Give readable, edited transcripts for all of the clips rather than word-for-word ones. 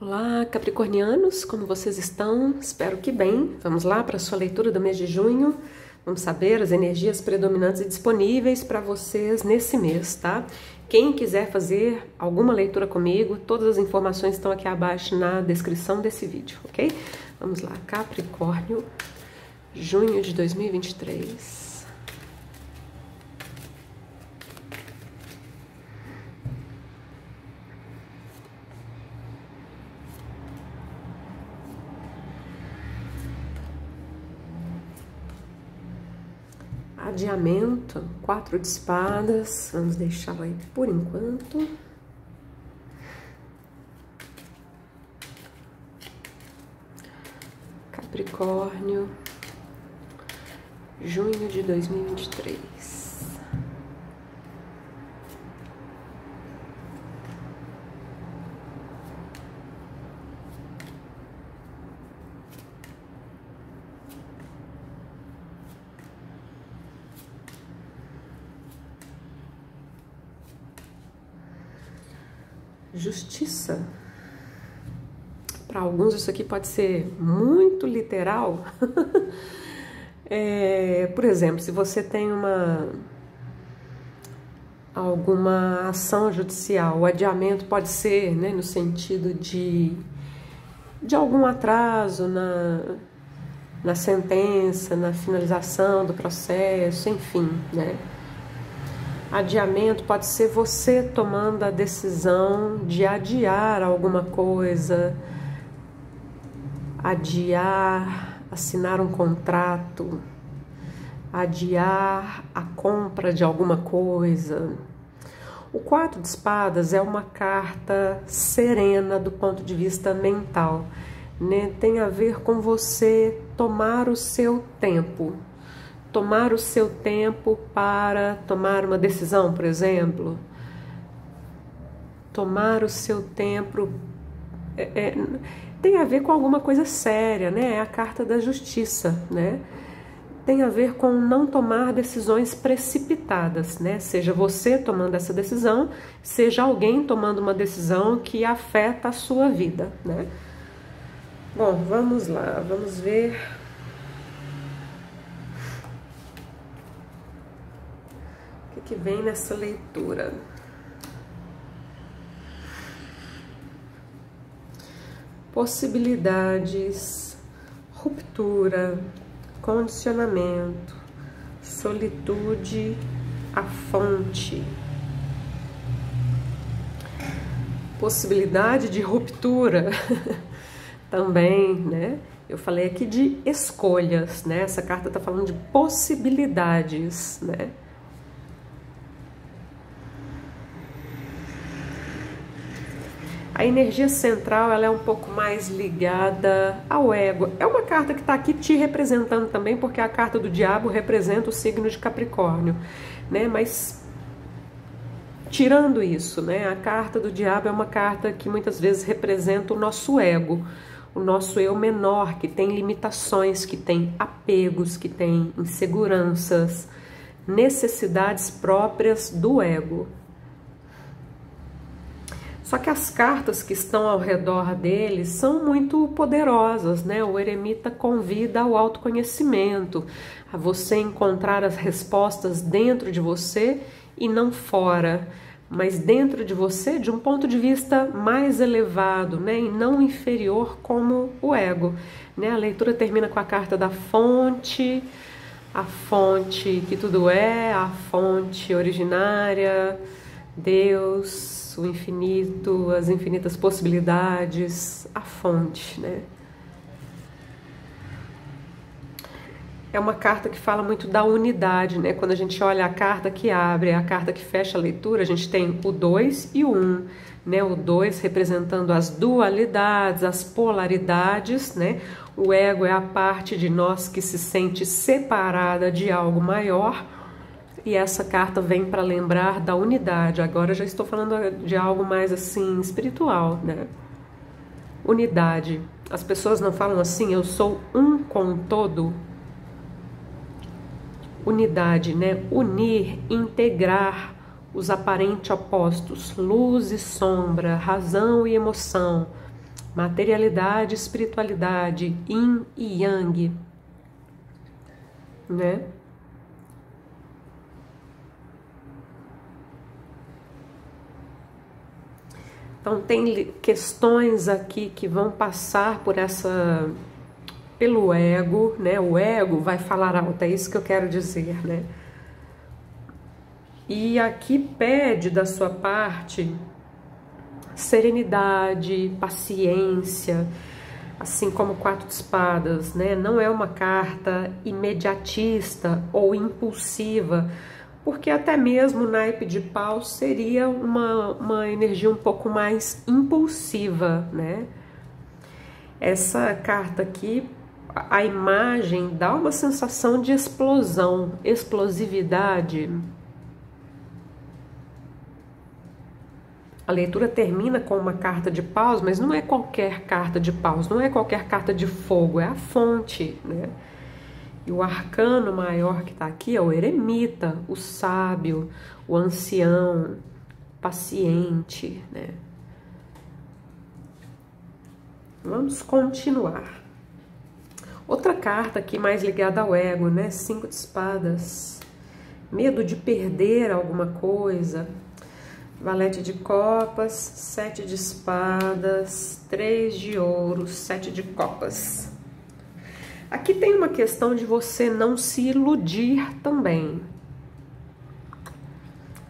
Olá, capricornianos, como vocês estão? Espero que bem. Vamos lá para a sua leitura do mês de junho. Vamos saber as energias predominantes e disponíveis para vocês nesse mês, tá? Quem quiser fazer alguma leitura comigo, todas as informações estão aqui abaixo na descrição desse vídeo, ok? Vamos lá, Capricórnio, junho de 2023. Adiamento, 4 de espadas, vamos deixá-lo aí por enquanto. Capricórnio, junho de 2023. Justiça. Para alguns isso aqui pode ser muito literal. Por exemplo, se você tem alguma ação judicial, o adiamento pode ser, né, no sentido de algum atraso na sentença, na finalização do processo, enfim, né? Adiamento pode ser você tomando a decisão de adiar alguma coisa, adiar, assinar um contrato, adiar a compra de alguma coisa. O 4 de espadas é uma carta serena do ponto de vista mental, né? Tem a ver com você tomar o seu tempo. Tomar o seu tempo para tomar uma decisão, por exemplo. Tomar o seu tempo tem a ver com alguma coisa séria, né? É a carta da justiça, né? Tem a ver com não tomar decisões precipitadas, né? Seja você tomando essa decisão, seja alguém tomando uma decisão que afeta a sua vida, né? Bom, vamos lá, vamos ver. Que vem nessa leitura. Possibilidades, ruptura, condicionamento, solitude, a fonte. Possibilidade de ruptura também, né? Eu falei aqui de escolhas, né? Essa carta tá falando de possibilidades, né? A energia central ela é um pouco mais ligada ao ego. É uma carta que está aqui te representando também, porque a carta do diabo representa o signo de Capricórnio, né? Mas tirando isso, né? A carta do diabo é uma carta que muitas vezes representa o nosso ego, o nosso eu menor, que tem limitações, que tem apegos, que tem inseguranças, necessidades próprias do ego. Só que as cartas que estão ao redor dele são muito poderosas, né? O eremita convida ao autoconhecimento, a você encontrar as respostas dentro de você e não fora, mas dentro de você de um ponto de vista mais elevado, né? E não inferior como o ego, né? A leitura termina com a carta da fonte, a fonte que tudo é, a fonte originária, Deus, o infinito, as infinitas possibilidades, a fonte, né? É uma carta que fala muito da unidade, né? Quando a gente olha a carta que abre, a carta que fecha a leitura, a gente tem o 2 e o 1, né? O 2 representando as dualidades, as polaridades, né? O ego é a parte de nós que se sente separada de algo maior. E essa carta vem para lembrar da unidade. Agora já estou falando de algo mais assim espiritual, né? Unidade. As pessoas não falam assim, eu sou um com o todo. Unidade, né? Unir, integrar os aparentes opostos, luz e sombra, razão e emoção, Materialidade, espiritualidade, yin e yang, né? Então tem questões aqui que vão passar pelo ego, né? O ego vai falar alto, é isso que eu quero dizer, né? E aqui pede da sua parte serenidade, paciência, assim como o 4 de espadas, né? Não é uma carta imediatista ou impulsiva, porque até mesmo o naipe de paus seria uma energia um pouco mais impulsiva, né? Essa carta aqui, a imagem dá uma sensação de explosão, explosividade. A leitura termina com uma carta de paus, mas não é qualquer carta de paus, não é qualquer carta de fogo, é a fonte, né? E o arcano maior que está aqui é o eremita, o sábio, o ancião, paciente, né? Vamos continuar. Outra carta aqui mais ligada ao ego, né? 5 de espadas. Medo de perder alguma coisa. Valete de copas, 7 de espadas, 3 de ouros, 7 de copas. Aqui tem uma questão de você não se iludir também.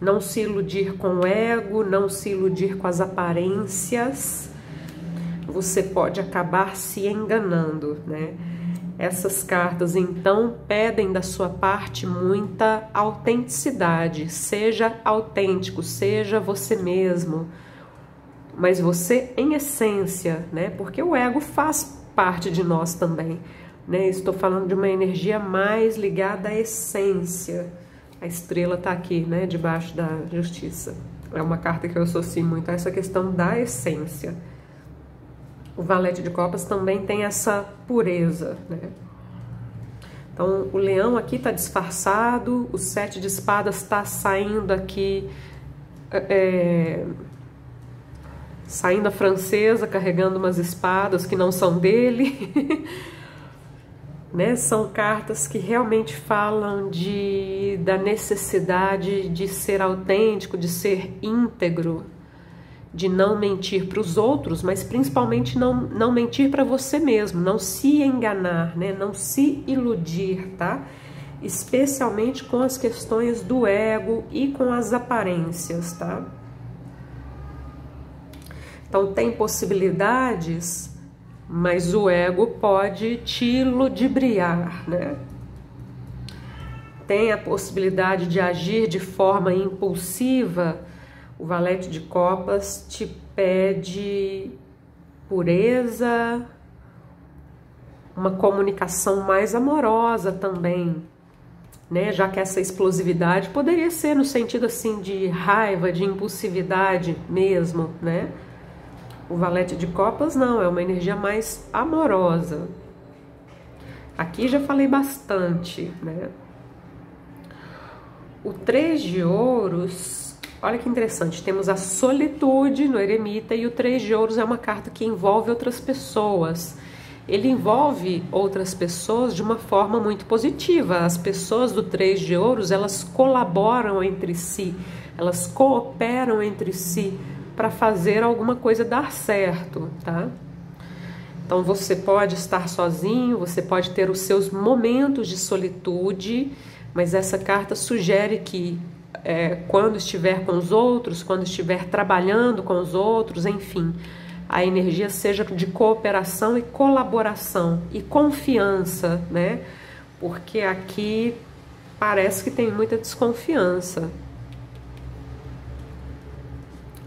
Não se iludir com o ego, não se iludir com as aparências. Você pode acabar se enganando, né? Essas cartas, então, pedem da sua parte muita autenticidade. Seja autêntico, seja você mesmo. Mas você em essência, né? Porque o ego faz parte de nós também, né? Estou falando de uma energia mais ligada à essência. A estrela está aqui, né? Debaixo da justiça. É uma carta que eu associo muito a essa questão da essência. O valete de copas também tem essa pureza, né? Então, o leão aqui está disfarçado, o 7 de espadas está saindo aqui, saindo a francesa, carregando umas espadas que não são dele, né? São cartas que realmente falam da necessidade de ser autêntico, de ser íntegro, de não mentir para os outros, mas principalmente não mentir para você mesmo, não se enganar, né? Não se iludir, tá? Especialmente com as questões do ego e com as aparências, tá? Então tem possibilidades, mas o ego pode te ludibriar, né? Tem a possibilidade de agir de forma impulsiva. O valete de copas te pede pureza, uma comunicação mais amorosa também, né? Já que essa explosividade poderia ser no sentido assim de raiva, de impulsividade mesmo, né? O valete de copas não, é uma energia mais amorosa. Aqui já falei bastante, né? O 3 de ouros... Olha que interessante, temos a solitude no eremita e o 3 de ouros é uma carta que envolve outras pessoas. Ele envolve outras pessoas de uma forma muito positiva. As pessoas do 3 de ouros, elas colaboram entre si, elas cooperam entre si para fazer alguma coisa dar certo, tá? Então você pode estar sozinho, você pode ter os seus momentos de solitude, mas essa carta sugere que quando estiver com os outros, quando estiver trabalhando com os outros, enfim, a energia seja de cooperação e colaboração e confiança, né? Porque aqui parece que tem muita desconfiança.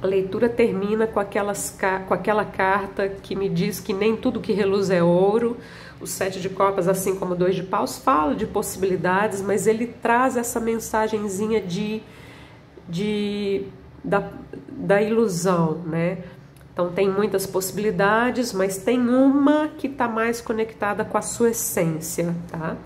A leitura termina com aquela carta que me diz que nem tudo que reluz é ouro. O 7 de copas, assim como o 2 de paus, fala de possibilidades, mas ele traz essa mensagenzinha da ilusão, né? Então tem muitas possibilidades, mas tem uma que está mais conectada com a sua essência, tá?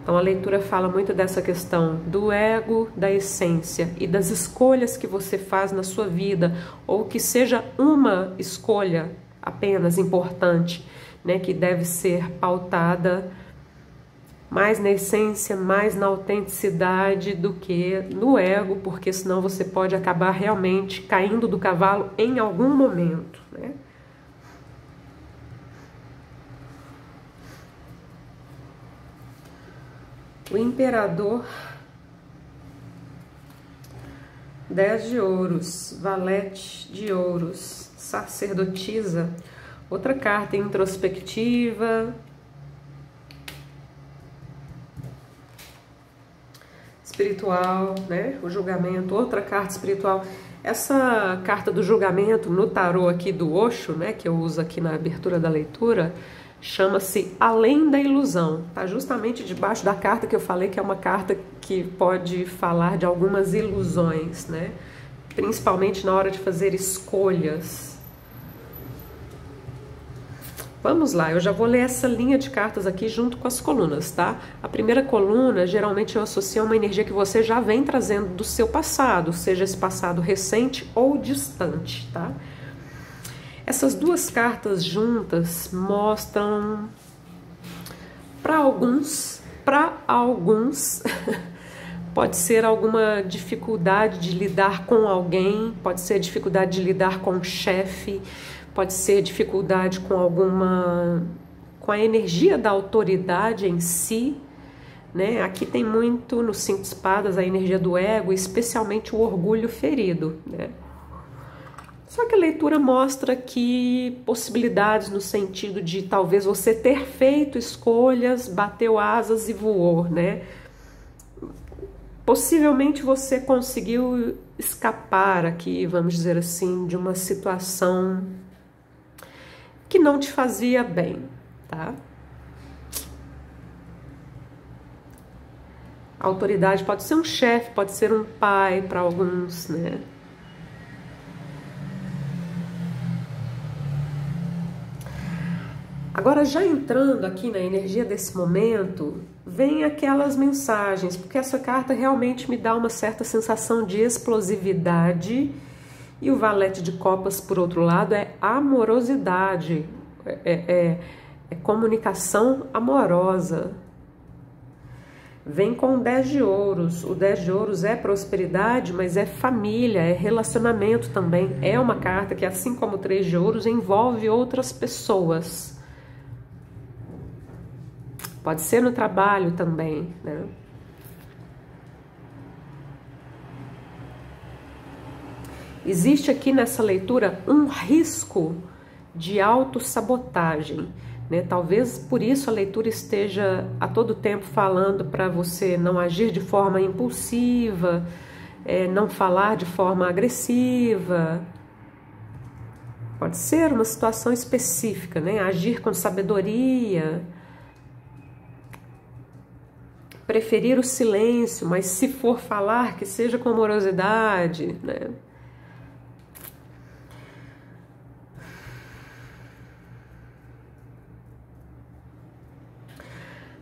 Então a leitura fala muito dessa questão do ego, da essência e das escolhas que você faz na sua vida, ou que seja uma escolha apenas importante, né, que deve ser pautada mais na essência, mais na autenticidade do que no ego, porque senão você pode acabar realmente caindo do cavalo em algum momento, né? O imperador, 10 de ouros, valete de ouros, sacerdotisa, outra carta introspectiva, espiritual, né? O julgamento, outra carta espiritual. Essa carta do julgamento no tarô aqui do Osho, né, que eu uso aqui na abertura da leitura, chama-se Além da Ilusão. Tá justamente debaixo da carta que eu falei que é uma carta que pode falar de algumas ilusões, né? Principalmente na hora de fazer escolhas. Vamos lá, eu já vou ler essa linha de cartas aqui junto com as colunas, tá? A primeira coluna, geralmente eu associo a uma energia que você já vem trazendo do seu passado, seja esse passado recente ou distante, tá? Essas duas cartas juntas mostram, para alguns, pode ser alguma dificuldade de lidar com alguém, pode ser dificuldade de lidar com o chefe, pode ser dificuldade com a energia da autoridade em si, né? Aqui tem muito no 5 de espadas a energia do ego, especialmente o orgulho ferido, né? Só que a leitura mostra que possibilidades no sentido de talvez você ter feito escolhas, bateu asas e voou, né? Possivelmente você conseguiu escapar aqui, vamos dizer assim, de uma situação que não te fazia bem, tá? A autoridade pode ser um chefe, pode ser um pai para alguns, né? Agora, já entrando aqui na energia desse momento, vem aquelas mensagens, porque essa carta realmente me dá uma certa sensação de explosividade. E o valete de copas, por outro lado, é amorosidade, é comunicação amorosa. Vem com o 10 de ouros. O 10 de ouros é prosperidade, mas é família, é relacionamento também. É uma carta que, assim como o 3 de ouros, envolve outras pessoas. Pode ser no trabalho também, né? Existe aqui nessa leitura um risco de autossabotagem, né? Talvez por isso a leitura esteja a todo tempo falando para você não agir de forma impulsiva, não falar de forma agressiva. Pode ser uma situação específica, né? Agir com sabedoria, preferir o silêncio, mas se for falar, que seja com amorosidade, né?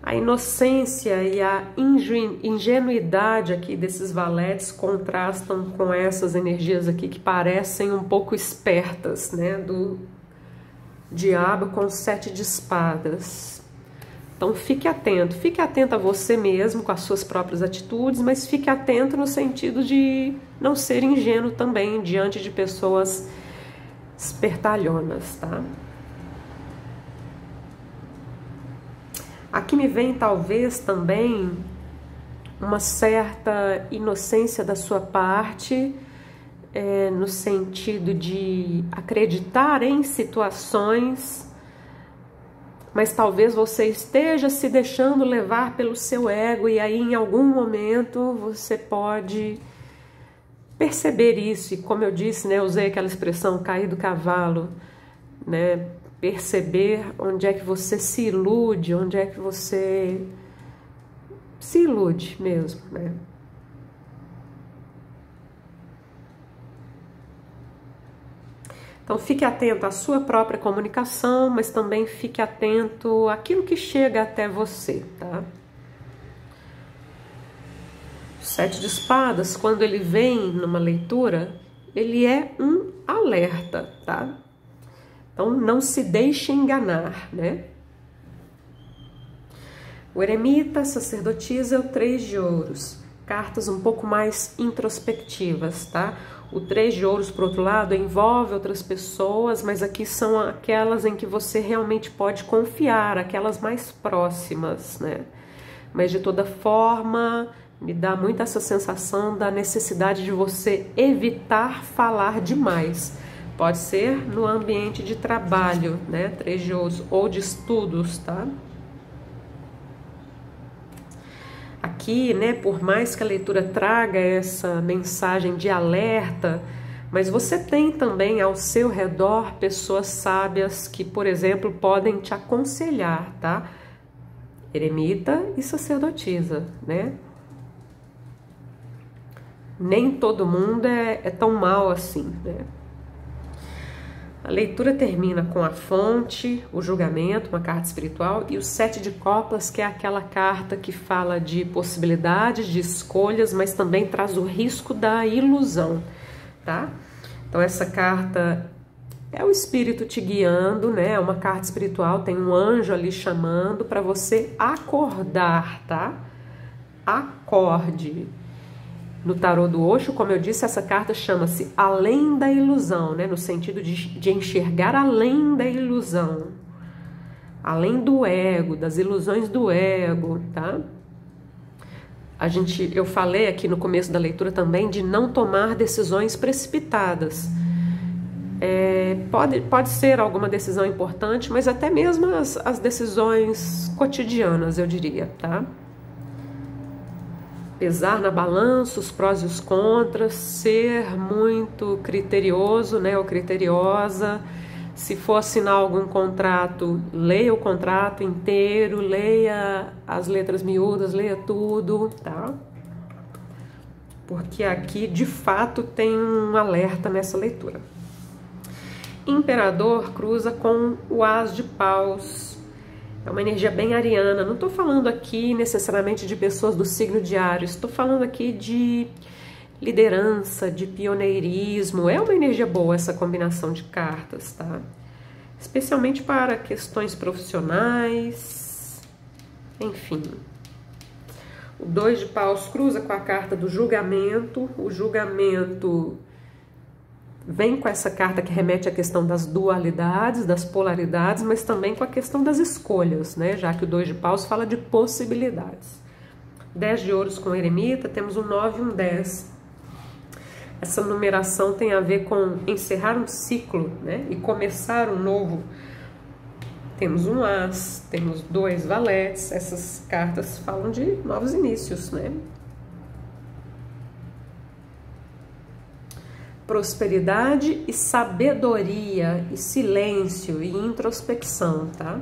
A inocência e a ingenuidade aqui desses valetes contrastam com essas energias aqui que parecem um pouco espertas, né? Do diabo com 7 de espadas. Então fique atento a você mesmo com as suas próprias atitudes, mas fique atento no sentido de não ser ingênuo também diante de pessoas espertalhonas, tá? Aqui me vem talvez também uma certa inocência da sua parte, no sentido de acreditar em situações, mas talvez você esteja se deixando levar pelo seu ego e aí em algum momento você pode perceber isso. E como eu disse, né, eu usei aquela expressão cair do cavalo, né? Perceber onde é que você se ilude, onde é que você se ilude mesmo, né? Então fique atento à sua própria comunicação, mas também fique atento àquilo que chega até você, tá? 7 de espadas, quando ele vem numa leitura, ele é um alerta, tá? Então, não se deixe enganar, né? O eremita, sacerdotisa, é o 3 de ouros. Cartas um pouco mais introspectivas, tá? O 3 de ouros, por outro lado, envolve outras pessoas, mas aqui são aquelas em que você realmente pode confiar, aquelas mais próximas, né? Mas de toda forma, me dá muito essa sensação da necessidade de você evitar falar demais. Pode ser no ambiente de trabalho, né? 3 de ouros, ou de estudos, tá? Aqui, né, por mais que a leitura traga essa mensagem de alerta, mas você tem também ao seu redor pessoas sábias que, por exemplo, podem te aconselhar, tá? Eremita e sacerdotisa, né? Nem todo mundo é tão mal assim, né? A leitura termina com a fonte, o julgamento, uma carta espiritual, e o 7 de copas, que é aquela carta que fala de possibilidades, de escolhas, mas também traz o risco da ilusão, tá? Então essa carta é o espírito te guiando, né? É uma carta espiritual, tem um anjo ali chamando para você acordar, tá? Acorde. No tarô do Osho, como eu disse, essa carta chama-se Além da Ilusão, né? No sentido de enxergar além da ilusão, além do ego, das ilusões do ego, tá? Eu falei aqui no começo da leitura também de não tomar decisões precipitadas. Pode ser alguma decisão importante, mas até mesmo as decisões cotidianas, eu diria, tá? Pesar na balança os prós e os contras, ser muito criterioso, né, ou criteriosa. Se for assinar algum contrato, leia o contrato inteiro, leia as letras miúdas, leia tudo, tá? Porque aqui, de fato, tem um alerta nessa leitura. Imperador cruza com o As de Paus. É uma energia bem ariana. Não estou falando aqui necessariamente de pessoas do signo de Áries. Estou falando aqui de liderança, de pioneirismo. É uma energia boa essa combinação de cartas, tá? Especialmente para questões profissionais. Enfim. O 2 de Paus cruza com a carta do julgamento. O julgamento vem com essa carta que remete à questão das dualidades, das polaridades, mas também com a questão das escolhas, né? Já que o 2 de Paus fala de possibilidades. 10 de ouros com eremita, temos um 9 e um 10. Essa numeração tem a ver com encerrar um ciclo, né? E começar um novo. Temos um As, temos 2 valetes, essas cartas falam de novos inícios, né? Prosperidade e sabedoria, e silêncio e introspecção, tá?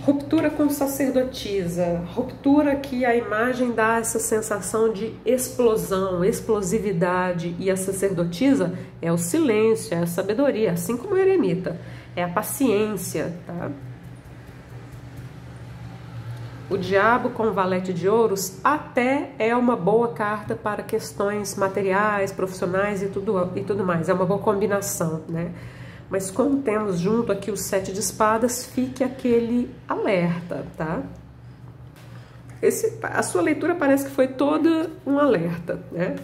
Ruptura com sacerdotisa, ruptura que a imagem dá essa sensação de explosão, explosividade, e a sacerdotisa é o silêncio, é a sabedoria, assim como a eremita, é a paciência, tá? O diabo com o valete de ouros até é uma boa carta para questões materiais, profissionais e tudo mais. É uma boa combinação, né? Mas como temos junto aqui o 7 de espadas, fique aquele alerta, tá? A sua leitura parece que foi toda um alerta, né?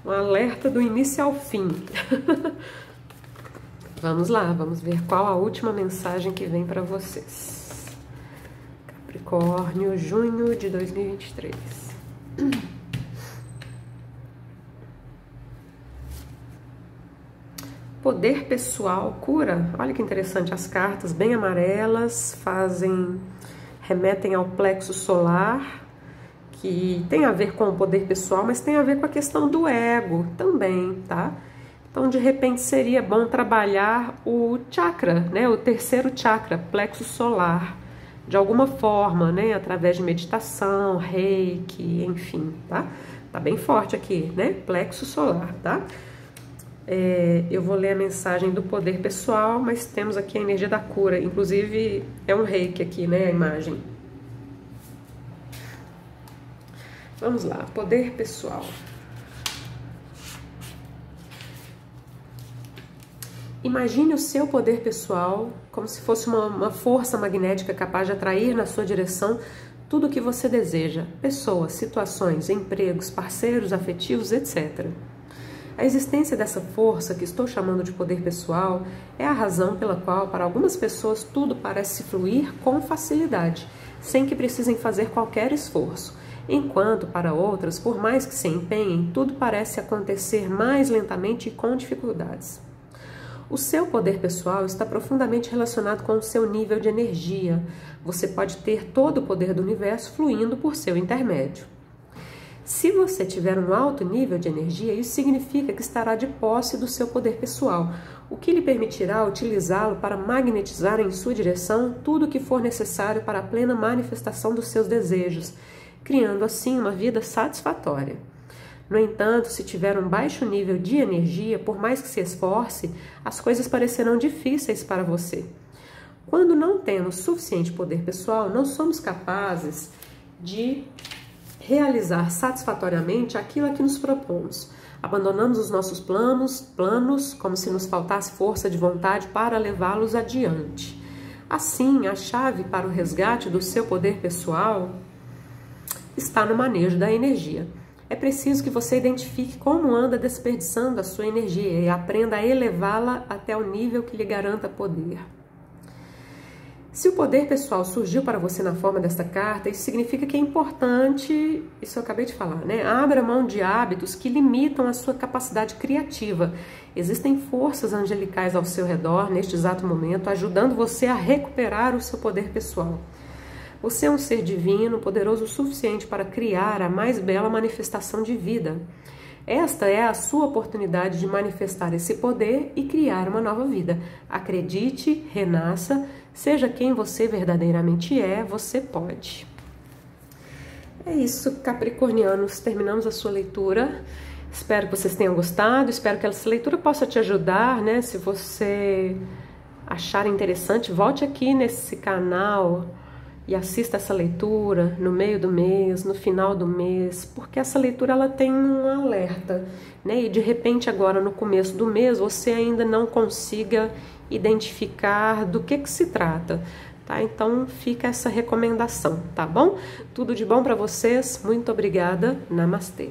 Um alerta do início ao fim. Vamos lá, vamos ver qual a última mensagem que vem para vocês. Capricórnio, junho de 2023. Poder pessoal, cura. Olha que interessante, as cartas bem amarelas remetem ao plexo solar, que tem a ver com o poder pessoal, mas tem a ver com a questão do ego também, tá? Então, de repente, seria bom trabalhar o chakra, né? O terceiro chakra, plexo solar, de alguma forma, né? Através de meditação, reiki, enfim, tá? Tá bem forte aqui, né? Plexo solar, tá? Eu vou ler a mensagem do poder pessoal, mas temos aqui a energia da cura. Inclusive, é um reiki aqui, né? A imagem. Vamos lá, poder pessoal. Imagine o seu poder pessoal como se fosse uma força magnética capaz de atrair na sua direção tudo o que você deseja, pessoas, situações, empregos, parceiros afetivos, etc. A existência dessa força, que estou chamando de poder pessoal, é a razão pela qual, para algumas pessoas, tudo parece fluir com facilidade, sem que precisem fazer qualquer esforço, enquanto, para outras, por mais que se empenhem, tudo parece acontecer mais lentamente e com dificuldades. O seu poder pessoal está profundamente relacionado com o seu nível de energia. Você pode ter todo o poder do universo fluindo por seu intermédio. Se você tiver um alto nível de energia, isso significa que estará de posse do seu poder pessoal, o que lhe permitirá utilizá-lo para magnetizar em sua direção tudo o que for necessário para a plena manifestação dos seus desejos, criando assim uma vida satisfatória. No entanto, se tiver um baixo nível de energia, por mais que se esforce, as coisas parecerão difíceis para você. Quando não temos suficiente poder pessoal, não somos capazes de realizar satisfatoriamente aquilo a que nos propomos. Abandonamos os nossos planos como se nos faltasse força de vontade para levá-los adiante. Assim, a chave para o resgate do seu poder pessoal está no manejo da energia. É preciso que você identifique como anda desperdiçando a sua energia e aprenda a elevá-la até o nível que lhe garanta poder. Se o poder pessoal surgiu para você na forma desta carta, isso significa que é importante, isso eu acabei de falar, né? Abra mão de hábitos que limitam a sua capacidade criativa. Existem forças angelicais ao seu redor, neste exato momento, ajudando você a recuperar o seu poder pessoal. Você é um ser divino, poderoso o suficiente para criar a mais bela manifestação de vida. Esta é a sua oportunidade de manifestar esse poder e criar uma nova vida. Acredite, renasça, seja quem você verdadeiramente é, você pode. É isso, capricornianos, terminamos a sua leitura. Espero que vocês tenham gostado, espero que essa leitura possa te ajudar, né? Se você achar interessante, volte aqui nesse canal e assista essa leitura no meio do mês, no final do mês, porque essa leitura ela tem um alerta, né? E de repente agora no começo do mês você ainda não consiga identificar do que se trata, tá? Então fica essa recomendação, tá bom? Tudo de bom para vocês, muito obrigada, namastê.